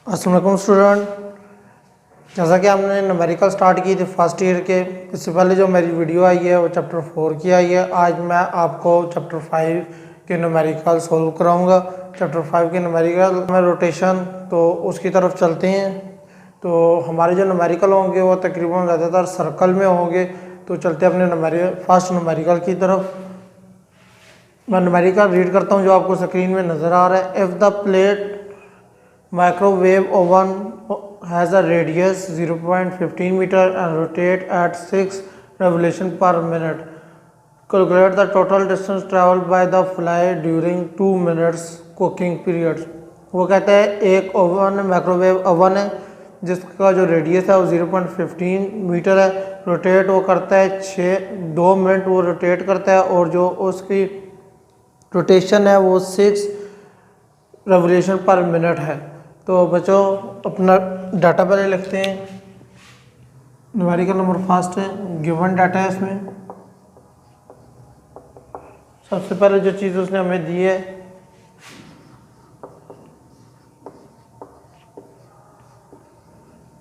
अस्सलाम वालेकुम स्टूडेंट, जैसा कि हमने न्यूमेरिकल स्टार्ट की थी फर्स्ट ईयर के, इससे पहले जो मेरी वीडियो आई है वो चैप्टर 4 की आई है। आज मैं आपको चैप्टर 5 के न्यूमेरिकल सोल्व कराऊंगा। चैप्टर 5 के न्यूमेरिकल में रोटेशन, तो उसकी तरफ चलते हैं। तो हमारे जो न्यूमेरिकल होंगे वो तकरीबन ज़्यादातर सर्कल में होंगे। तो चलते हैं अपने फर्स्ट न्यूमेरिकल की तरफ। मैं न्यूमेरिकल रीड करता हूँ जो आपको स्क्रीन में नज़र आ रहा है। If the plate microwave oven has a radius 0.15 meter and rotate at 6 revolution per minute. Calculate the total distance traveled by the fly during 2 minutes cooking periods. वो कहता है एक ओवन माइक्रोवेव ओवन है जिसका जो रेडियस है वो 0.15 metre है। रोटेट वो करता है 2 मिनट वो रोटेट करता है और जो उसकी रोटेशन है वो 6 रेवोल्यूशन पर मिनट है। तो बच्चों अपना डाटा पहले लिखते हैं। न्यूमेरिकल नंबर फर्स्ट है, गिवन डाटा है। इसमें सबसे पहले जो चीज़ उसने हमें दी है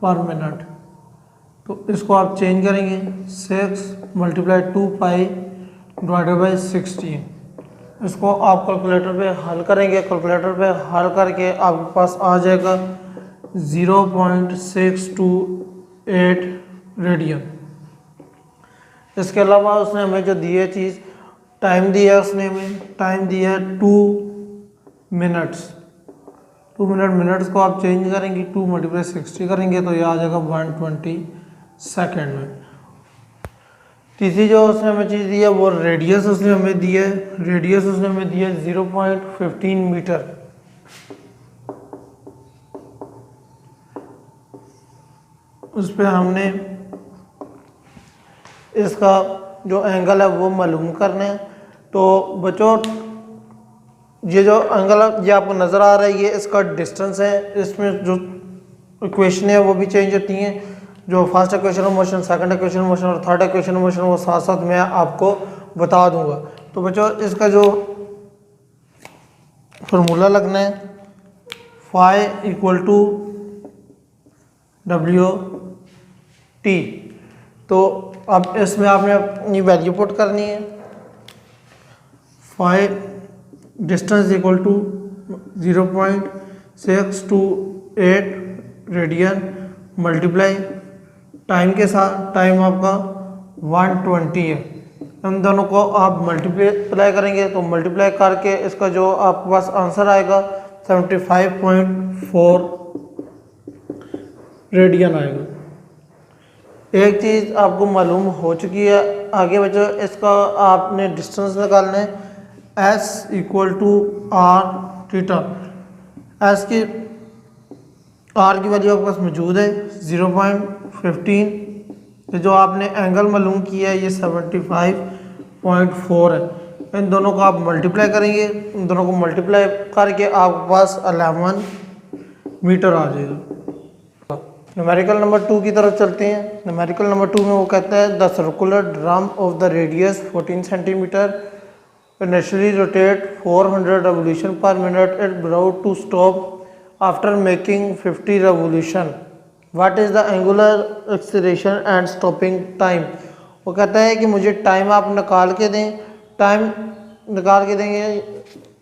पर मिनट, तो इसको आप चेंज करेंगे 6 × 2 पाई डिवाइडेड बाई 16। इसको आप कैलकुलेटर पे हल करेंगे। कैलकुलेटर पे हल करके आपके पास आ जाएगा 0.628 रेडियन। इसके अलावा उसने हमें जो दी है चीज़ टाइम दी है, उसने हमें टाइम दिया है 2 मिनट्स। 2 मिनट्स को आप चेंज करेंगे 2 × 60 करेंगे तो ये आ जाएगा 120 सेकेंड में। तीसरी जो उसने हमें चीज़ दी है वो रेडियस उसने हमें दी है। रेडियस उसने हमें दी है 0.15 मीटर। उस पर हमने इसका जो एंगल है वो मालूम करना है। तो बच्चों ये जो एंगल ये आपको नज़र आ रहा है ये इसका डिस्टेंस है। इसमें जो इक्वेशन है वो भी चेंज होती हैं। जो first equation of motion, second equation of motion और थर्ड इक्वेशन ऑफ मोशन वो साथ साथ मैं आपको बता दूंगा। तो बच्चों इसका जो फार्मूला लगना है फाई इक्वल टू WT। तो अब इसमें आपने अपनी वैल्यू पुट करनी है। Phi distance equal to 0.628 radian multiply time के साथ, टाइम आपका 120 है। इन दोनों को आप मल्टीप्लाई करेंगे तो मल्टीप्लाई करके इसका जो आपके पास आंसर आएगा 75.4 रेडियन आएगा। एक चीज़ आपको मालूम हो चुकी है। आगे बच्चों इसका आपने डिस्टेंस निकालना है। S equal to R theta. S की R की वैल्यू आपके पास मौजूद है 0.15। तो जो आपने एंगल मालूम किया है ये 75.4 है। इन दोनों को आप मल्टीप्लाई करेंगे। इन दोनों को मल्टीप्लाई करके आपके पास 11 मीटर आ जाएगा। न्यूमेरिकल नंबर 2 की तरफ चलते हैं। न्यूमेरिकल नंबर 2 में वो कहता है the circular drum of the radius 14 centimetre initially rotate 400 revolution per minute it brought to stop after making 50 revolution. What is the angular acceleration and stopping time. वो कहता है कि मुझे टाइम आप निकाल के दें। टाइम निकाल के देंगे,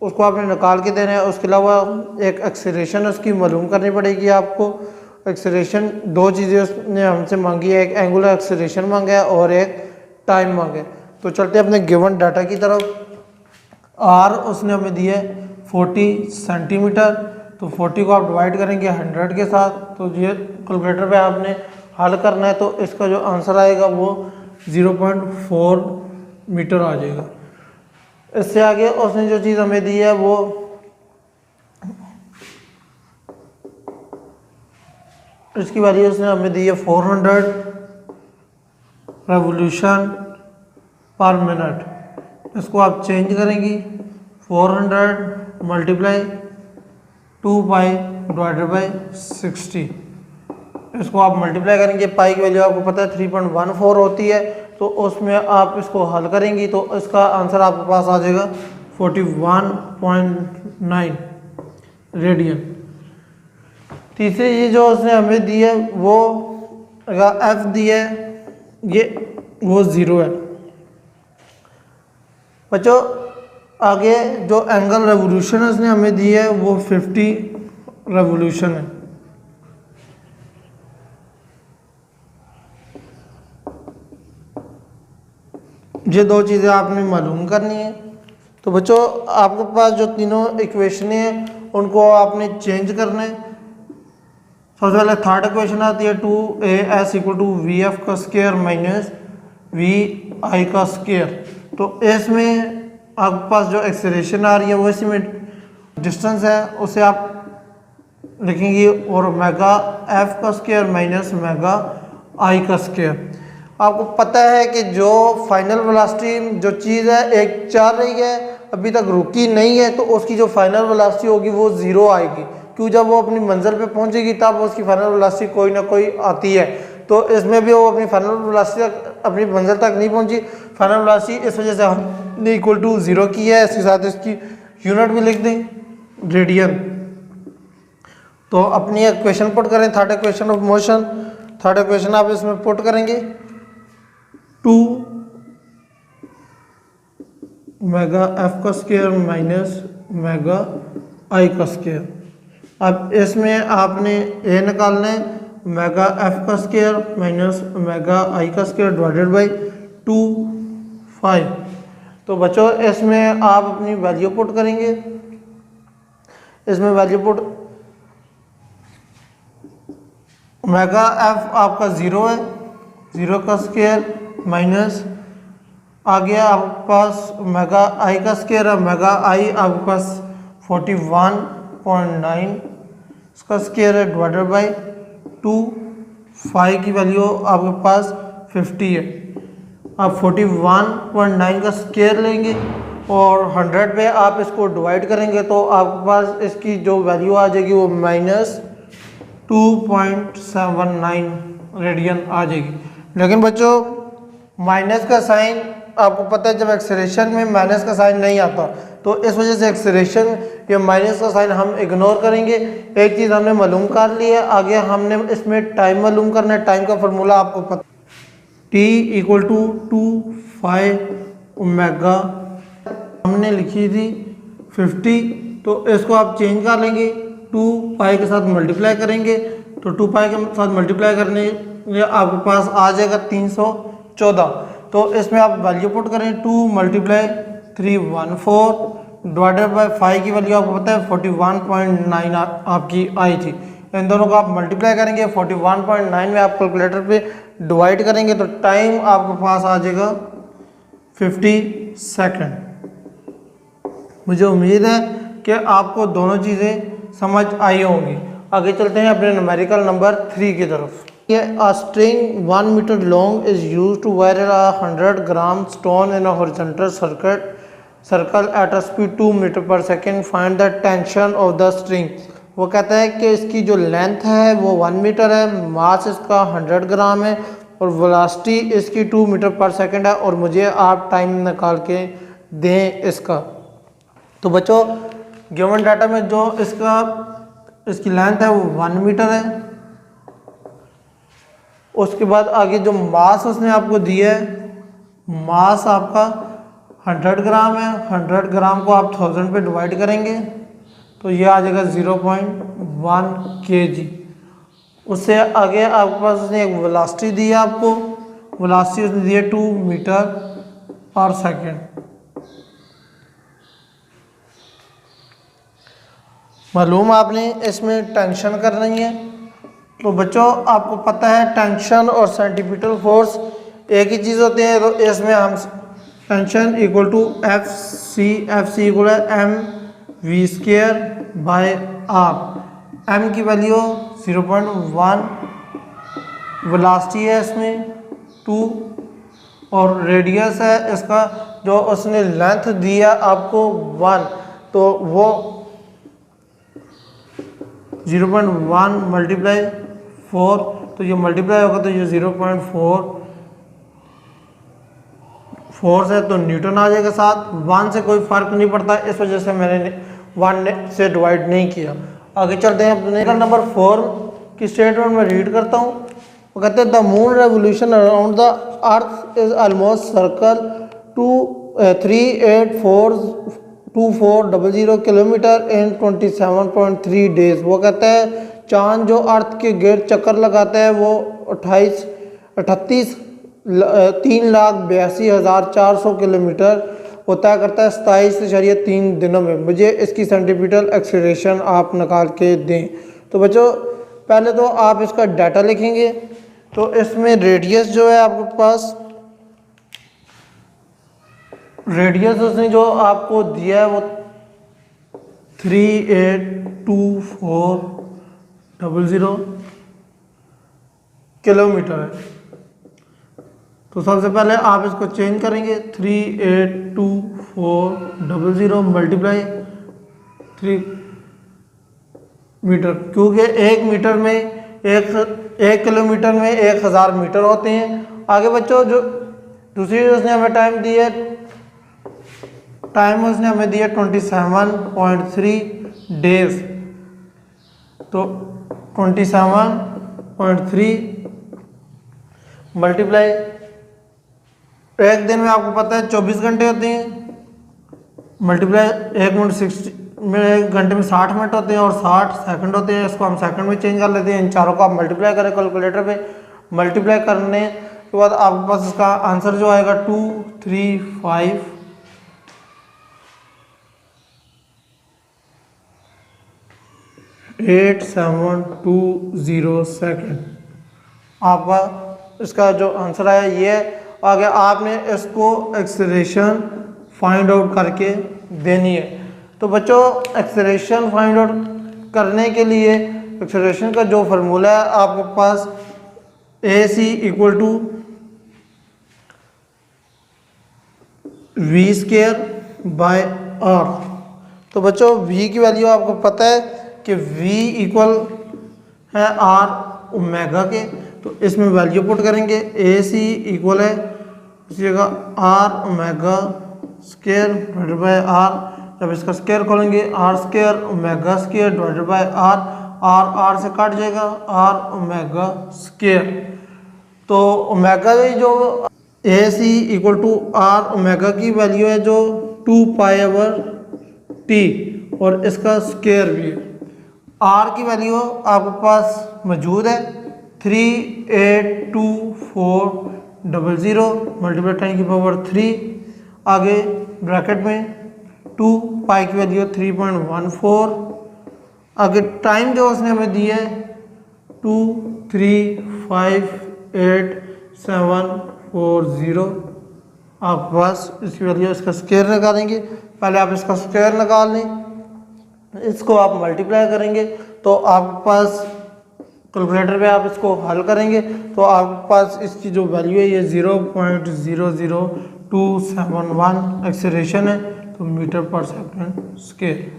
उसको आपने निकाल के देना है। उसके अलावा एक एक्सीलरेशन उसकी मालूम करनी पड़ेगी आपको। एक्सीलरेशन दो चीज़ें उसने हमसे मांगी है, एक एंगुलर एक्सीलरेशन मांगा है और एक टाइम मांगा है। तो चलते हैं अपने गिवन डाटा की तरफ। R उसने हमें दिया है 40 सेंटीमीटर। तो 40 को आप डिवाइड करेंगे 100 के साथ। तो ये कैलकुलेटर पे आपने हल करना है। तो इसका जो आंसर आएगा वो 0.4 मीटर आ जाएगा। इससे आगे उसने जो चीज़ हमें दी है वो इसकी वैल्यू उसने हमें दी है 400 रेवोल्यूशन पर मिनट। इसको आप चेंज करेंगी 400 मल्टीप्लाई 2 पाई डिवाइडेड बाई 60। इसको आप मल्टीप्लाई करेंगे, पाई की वैल्यू आपको पता है 3.14 होती है। तो उसमें आप इसको हल करेंगी तो इसका आंसर आपके पास आ जाएगा 41.9 रेडियन। तीसरी चीज़ जो उसने हमें दी है वो एफ दी है, ये वो 0 है। बच्चों आगे जो एंगल रेवोल्यूशन उसने हमें दी है वो 50 रेवोल्यूशन है। ये दो चीज़ें आपने मालूम करनी है। तो बच्चों आपके पास जो तीनों इक्वेशन हैं उनको आपने चेंज करना है। सबसे पहले थर्ड इक्वेशन आती है 2as = vf का स्क्वायर माइनस vi का स्क्वायर। तो इसमें आपके पास जो एक्सेलरेशन आ रही है वो इसमें डिस्टेंस है उसे आप लिखेंगे और ओमेगा एफ का स्क्वायर माइनस ओमेगा आई का स्क्वायर। आपको पता है कि जो फाइनल वेलोसिटी जो चीज़ है एक चल रही है अभी तक रुकी नहीं है, तो उसकी जो फाइनल वेलोसिटी होगी वो 0 आएगी। क्यों, जब वो अपनी मंजिल पे पहुंचेगी तब उसकी फाइनल वेलोसिटी कोई ना कोई आती है। तो इसमें भी वो अपनी फाइनल वेलोसिटी तक अपनी मंजिल तक नहीं पहुंची। फाइनल वेलोसिटी इस वजह से हमने इक्वल टू 0 की है। इसके साथ इसकी यूनिट भी लिख दें, रेडियन। तो अपनी इक्वेशन पुट करें, third equation of motion. Third equation आप इसमें पुट करेंगे 2 ओमेगा एफ का स्क्वायर माइनस ओमेगा आई का स्क्वायर। अब इसमें आपने ए निकालना है, ओमेगा एफ का स्क्वायर माइनस ओमेगा आई का स्क्वायर डिवाइडेड बाई 2 5। तो बच्चों इसमें आप अपनी वैल्यू पुट करेंगे। इसमें वैल्यू पुट ओमेगा एफ आपका 0 है, 0 का स्क्वायर माइनस आ गया आपके पास ओमेगा आई का स्क्वायर है, ओमेगा आई आपके पास 41.9 इसका स्क्वायर है डिवाइडेड बाई 2 5 की वैल्यू आपके पास 50 है। आप 41.9 का स्क्वायर लेंगे और 100 पे आप इसको डिवाइड करेंगे तो आपके पास इसकी जो वैल्यू आ जाएगी वो माइनस 2.79 रेडियन आ जाएगी। लेकिन बच्चों माइनस का साइन आपको पता है जब एक्सेलरेशन में माइनस का साइन नहीं आता, तो इस वजह से एक्सेलरेशन या माइनस का साइन हम इग्नोर करेंगे। एक चीज़ हमने मालूम कर ली है, आगे हमने इसमें टाइम मालूम करना है। टाइम का फॉर्मूला आपको पता, t = 2 ओमेगा हमने लिखी थी 50, तो इसको आप चेंज कर लेंगे, 2 पाई के साथ मल्टीप्लाई करेंगे तो 2 पाई के साथ मल्टीप्लाई करने आपके पास आ जाएगा 314। तो इसमें आप वैल्यू पुट करें 2 × 314 डिवाइडेड बाई 5 की वैल्यू आपको पता है 41.9 आपकी आई थी। इन दोनों को आप मल्टीप्लाई करेंगे 41.9 में आप कैलकुलेटर पे डिवाइड करेंगे तो टाइम आपके पास आ जाएगा 50 सेकंड। मुझे उम्मीद है कि आपको दोनों चीज़ें समझ आई होंगी। आगे चलते हैं अपने न्यूमेरिकल नंबर 3 की तरफ। A string 1 meter long is used to wire a 100-gram stone in a horizontal circle at a speed 2 meter per second. Find the tension of the string. वो कहता है कि इसकी जो लेंथ है वो 1 मीटर है, मास इसका 100 ग्राम है और वेलोसिटी इसकी 2 मीटर पर सेकंड है और मुझे आप टाइम निकाल के दें इसका। तो बच्चों गिवन डाटा में जो इसकी लेंथ है वो 1 मीटर है। उसके बाद आगे जो मास उसने आपको दिया है, मास आपका 100 ग्राम है। 100 ग्राम को आप 1000 पे डिवाइड करेंगे तो ये आ जाएगा 0.1 kg। उससे आगे आपके पास उसने एक वेलोसिटी दी है, आपको वेलोसिटी उसने दी है 2 मीटर पर सेकेंड। मालूम आपने इसमें टेंशन करनी है। तो बच्चों आपको पता है टेंशन और सेंटीपिटल फोर्स एक ही चीज़ होते हैं। तो इसमें हम tension equal to F C equal है mv² बाय r। m की वैल्यू 0.1, वेलोसिटी है इसमें 2 और रेडियस है इसका जो उसने लेंथ दिया आपको 1, तो वो 0.1 मल्टीप्लाई 4, तो ये मल्टीप्लाई होगा तो ये 0.4 है तो न्यूटन आ जाएगा साथ। 1 से कोई फर्क नहीं पड़ता, इस वजह से मैंने 1 से डिवाइड नहीं किया। आगे चलते हैं अपने नंबर 4 की स्टेटमेंट में रीड करता हूँ। वो कहते हैं the moon revolution around the earth is almost circle to 3842400 kilometre in 27.3 days. वो कहता है चांद जो अर्थ के गिर्द चक्कर लगाता है वो 3,82,400 किलोमीटर होता करता है 27.3 दिनों में। मुझे इसकी सेंटीमीटर एक्सेलरेशन आप निकाल के दें। तो बच्चों पहले तो आप इसका डाटा लिखेंगे। तो इसमें रेडियस जो है आपके पास, रेडियस उसने जो आपको दिया है वो 382,400 किलोमीटर है। तो सबसे पहले आप इसको चेंज करेंगे 382,400 मल्टीप्लाई 3 मीटर, क्योंकि एक मीटर में एक किलोमीटर में 1000 मीटर होते हैं। आगे बच्चों जो दूसरी उसने हमें टाइम दी है, टाइम उसने हमें दिया 27.3 डेज। तो 27.3 मल्टीप्लाई, एक दिन में आपको पता है 24 घंटे होते हैं, मल्टीप्लाई 1 घंटे में 60 मिनट होते हैं और 60 सेकंड होते हैं। इसको हम सेकंड में चेंज कर लेते हैं। इन चारों को आप मल्टीप्लाई करें कैलकुलेटर पे। मल्टीप्लाई करने के बाद आपके पास इसका आंसर जो आएगा 235,8720 सेकंड आपका इसका जो आंसर आया ये है। आगे आपने इसको एक्सेलरेशन फाइंड आउट करके देनी है। तो बच्चों एक्सेलरेशन फाइंड आउट करने के लिए एक्सेलरेशन का जो फार्मूला है आपके पास AC equal to v² by r। तो बच्चों v की वैल्यू आपको पता है कि v इक्वल है r ओमेगा के। तो इसमें वैल्यू पुट करेंगे। AC इक्वल है इस जगह r omega square divided by r। जब इसका स्क्वायर खोलेंगे r square omega square divided by r, r से कट जाएगा r ओमेगा स्क्वायर। तो ओमेगा जो AC equal to r omega की वैल्यू है जो 2π/t और इसका स्क्वायर भी है। r की वैल्यू आपके पास मौजूद है 382,400 मल्टीप्लाई 10⁻³ आगे ब्रैकेट में 2 पाई की वैल्यू 3.14। आगे टाइम जो उसने हमें दी है 235,8740। आपके पास इसकी वैल्यू, इसका स्क्वायर निकालेंगे। पहले आप इसका स्क्वायर निकाल लें, इसको आप मल्टीप्लाई करेंगे तो आपके पास कैलकुलेटर पे आप इसको हल करेंगे तो आपके पास इसकी जो वैल्यू है ये 0.00271 एक्सेलरेशन है, तो मीटर पर सेकंड स्क्वायर।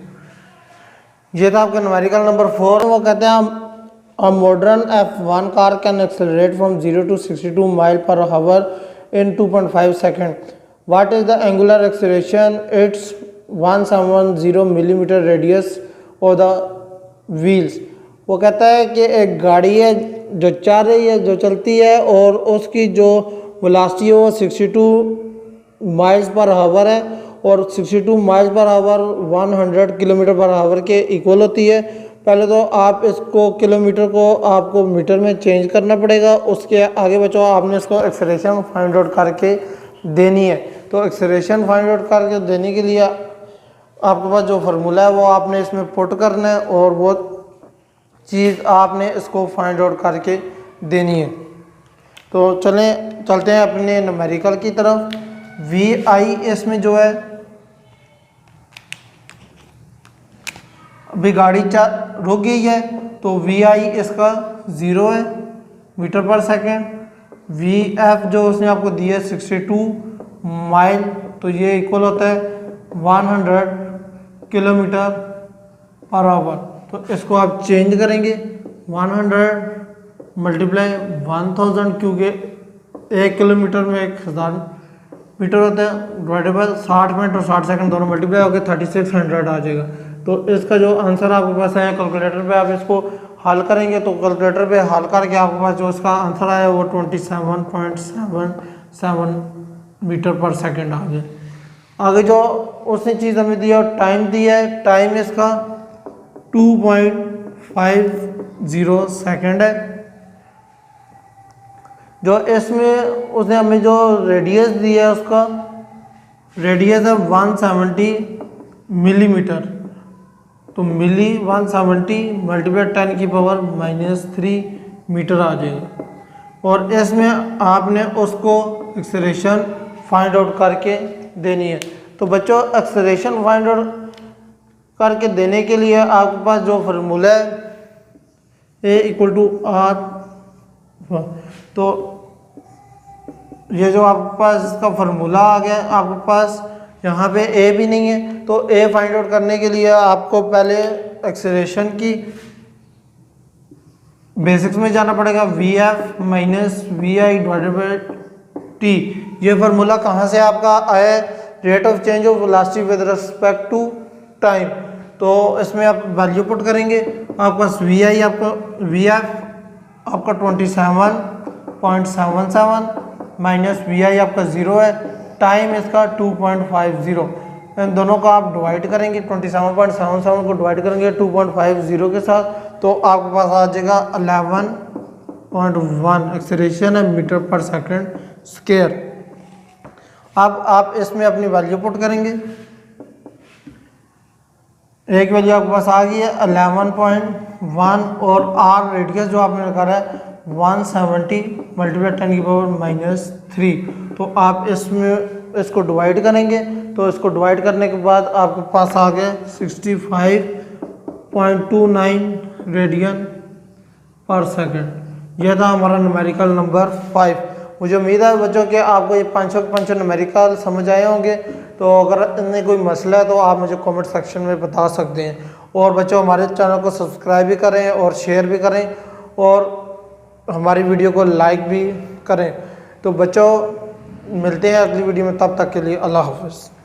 ये था आपका न्यूमेरिकल नंबर 4। वो कहते हैं a modern F1 car can accelerate from 0 to 62 mile per hour in 2.5 seconds. What is the angular acceleration? It's 170 millimeter radius of the wheels. वो कहता है कि एक गाड़ी है जो चल रही है, जो चलती है और उसकी जो वेलोसिटी है वो 62 माइल्स पर आवर है और 62 miles per hour 100 kilometre per hour के इक्वल होती है। पहले तो आप इसको किलोमीटर को आपको मीटर में चेंज करना पड़ेगा। उसके आगे बच्चों आपने इसको एक्सेलरेशन फाइंड आउट करके देनी है। तो एक्सेलरेशन फाइंड आउट करके देने के लिए आपके पास जो फार्मूला है वो आपने इसमें पुट करना है और वो चीज़ आपने इसको फाइंड आउट करके देनी है। तो चलते हैं अपने न्यूमेरिकल की तरफ। VI इसमें जो है अभी गाड़ी रुक गई है तो VI इसका 0 है मीटर पर सेकेंड। VF जो उसने आपको दिया है 62 माइल, तो ये इक्वल होता है 100 किलोमीटर पर आवर। तो इसको आप चेंज करेंगे 100 मल्टीप्लाई 1000, क्योंकि 1 किलोमीटर में 1000 मीटर होता है, डिवाइडेड बाय 60 मिनट और 60 सेकंड दोनों मल्टीप्लाई होकर 3600 आ जाएगा। तो इसका जो आंसर आपके पास है कैलकुलेटर पे आप इसको हल करेंगे तो कैलकुलेटर पे हल करके आपके पास जो इसका आंसर आया वो 27.77 मीटर पर सेकंड आ गया। आगे जो उसने चीज़ हमें दिया टाइम दिया है, टाइम इसका 2.50 सेकंड है। जो इसमें उसने हमें जो रेडियस दिया है उसका रेडियस है 170 मिलीमीटर, तो मिली 170 मल्टीप्लाई 10⁻³ मीटर आ जाएगा। और इसमें आपने उसको एक्सेलरेशन फाइंड आउट करके देनी है। तो बच्चों एक्सेलरेशन फाइंड आउट करके देने के लिए आपके पास जो फार्मूला है A=R, तो ये जो आपके पास इसका फार्मूला आ गया आपके पास, यहाँ पे ए भी नहीं है तो ए फाइंड आउट करने के लिए आपको पहले एक्सेलरेशन की बेसिक्स में जाना पड़ेगा। VF - VI/T, ये फार्मूला कहाँ से आपका आया है? Rate of change of velocity with respect to time. तो इसमें आप वैल्यू पुट करेंगे, आपके पास VI आपका VF आपका 27.77 माइनस VI आपका 0 है, टाइम इसका 2.50। इन दोनों को आप डिवाइड करेंगे, 27.77 को डिवाइड करेंगे 2.50 के साथ, तो आपके पास आ जाएगा 11.1 एक्सेलरेशन है मीटर पर सेकंड स्क्वायर। अब आप इसमें अपनी वैल्यू पुट करेंगे, एक वैल्यू आपके पास आ गई है 11.1 और आर रेडियस जो आपने रखा है 170 मल्टीप्लाई 10⁻³ तो आप इसमें इसको डिवाइड करेंगे, तो इसको डिवाइड करने के बाद आपके पास आ गया 65.29 रेडियन पर सेकंड। यह था हमारा न्यूमेरिकल नंबर 5। मुझे उम्मीद है बच्चों कि आपको ये पांचों न्यूमेरिकल समझ आए होंगे। तो अगर इनमें कोई मसला है तो आप मुझे कमेंट सेक्शन में बता सकते हैं। और बच्चों हमारे चैनल को सब्सक्राइब भी करें और शेयर भी करें और हमारी वीडियो को लाइक भी करें। तो बच्चों मिलते हैं अगली वीडियो में, तब तक के लिए अल्लाह हाफ़िज़।